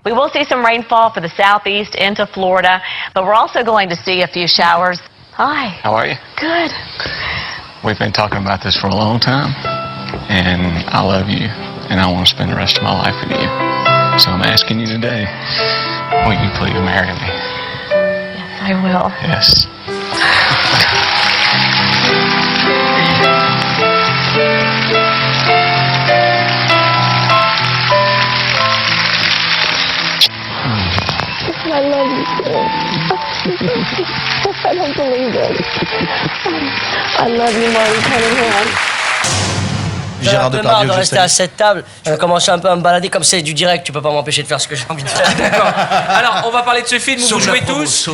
We will see some rainfall for the southeast into Florida, but we're also going to see a few showers. Hi. How are you? Good. We've been talking about this for a long time, and I love you, and I want to spend the rest of my life with you. So I'm asking you today, will you please marry me? Yes, I will. Yes. I love you so. I don't believe it. I love you, Marty Cunningham. Gérard Depardieu, de rester à cette table. Je vais commencer un peu à me balader. Comme c'est du direct, tu peux pas m'empêcher de faire ce que j'ai envie de faire. D'accord. Alors, on va parler de ce film où vous jouez tous.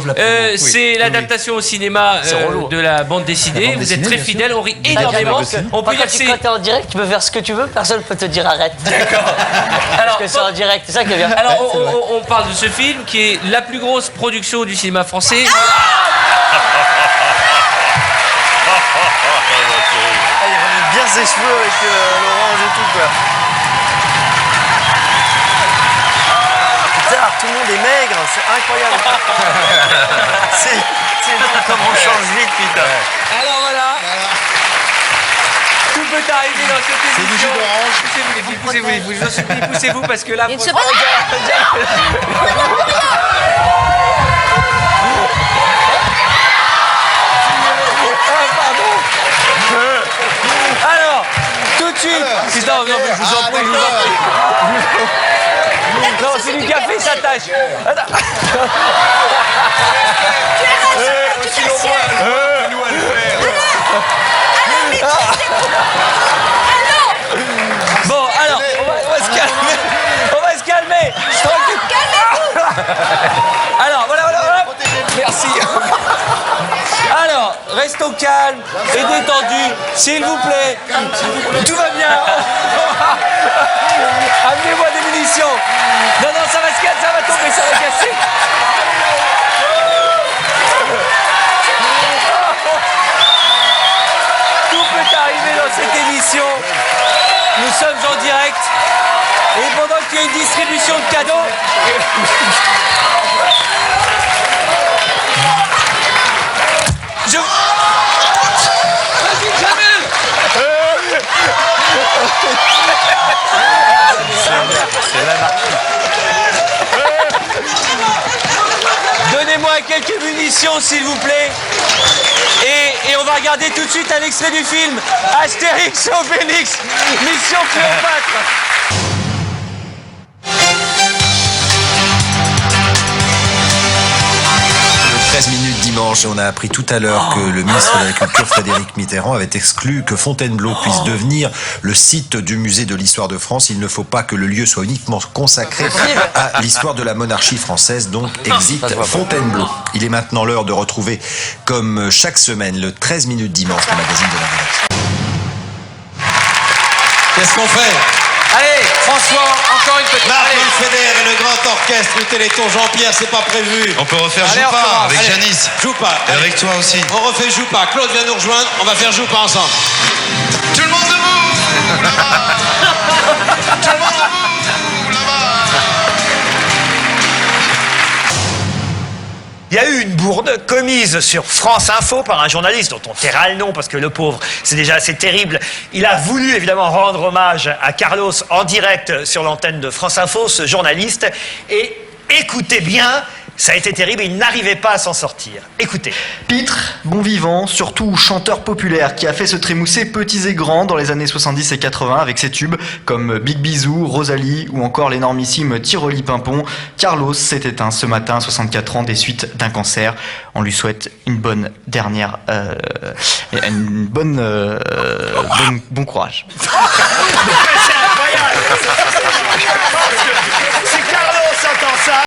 C'est l'adaptation au cinéma de la bande dessinée. Vous êtes très fidèles, on rit énormément. On peut dire que quand t'es en direct, tu peux faire ce que tu veux, personne peut te dire arrête. D'accord. Parce que c'est en direct, c'est ça qui est bien. Alors, on parle de ce film qui est la plus grosse production du cinéma français. Il remet bien ses cheveux avec l'orange et tout, quoi. Putain, tout le monde est maigre, c'est incroyable. c'est dingue comment on change vite, putain. Alors voilà. Tout peut arriver dans cette émission. C'est du jus d'orange. Poussez-vous les filles, poussez-vous les filles. Je vous en supplie, poussez-vous parce que là... Il ne se passe Alors, tout de suite. Non, mais je vous en prie, je vous en prie. Non, c'est du café, ça tâche. Bon, alors, on va se calmer. On va se calmer. Alors, voilà. Merci. Alors, restons calmes et détendus, s'il vous plaît. Tout va bien. Amenez-moi des munitions. Non, ça va se casser, ça va tomber, ça va casser. Tout peut arriver dans cette émission. Nous sommes en direct. Et pendant qu'il y a une distribution de cadeaux... Vas-y, Jamel. Donnez-moi quelques munitions, s'il vous plaît. Et on va regarder tout de suite un extrait du film Astérix et Obélix, Mission Cléopâtre. 13 minutes dimanche, et on a appris tout à l'heure que le ministre de la Culture, Frédéric Mitterrand, avait exclu que Fontainebleau puisse devenir le site du musée de l'histoire de France. Il ne faut pas que le lieu soit uniquement consacré à l'histoire de la monarchie française, donc exit Fontainebleau. Il est maintenant l'heure de retrouver, comme chaque semaine, le 13 minutes dimanche, le magazine de la rédaction. Qu'est-ce qu'on fait? Allez, François, encore une petite... Marc Feder et le grand orchestre du Téléthon Jean-Pierre, c'est pas prévu. On peut refaire Allez, Joupa avec allez, Janice. Joupa. Et avec toi aussi. On refait Joupa. Claude vient nous rejoindre, on va faire Joupa ensemble. Tout le monde debout là-bas. Tout le monde debout là-bas. Il y a eu une bourde commise sur France Info par un journaliste dont on taira le nom parce que le pauvre, c'est déjà assez terrible. Il a voulu évidemment rendre hommage à Carlos en direct sur l'antenne de France Info, ce journaliste. Et écoutez bien, ça a été terrible, il n'arrivait pas à s'en sortir. Écoutez. Pitre, bon vivant, surtout chanteur populaire qui a fait se trémousser petits et grands dans les années 70 et 80 avec ses tubes comme Big Bisou, Rosalie ou encore l'énormissime Tiroli Pimpon. Carlos s'est éteint ce matin à 64 ans des suites d'un cancer. On lui souhaite une bonne dernière... bon courage. C'est incroyable.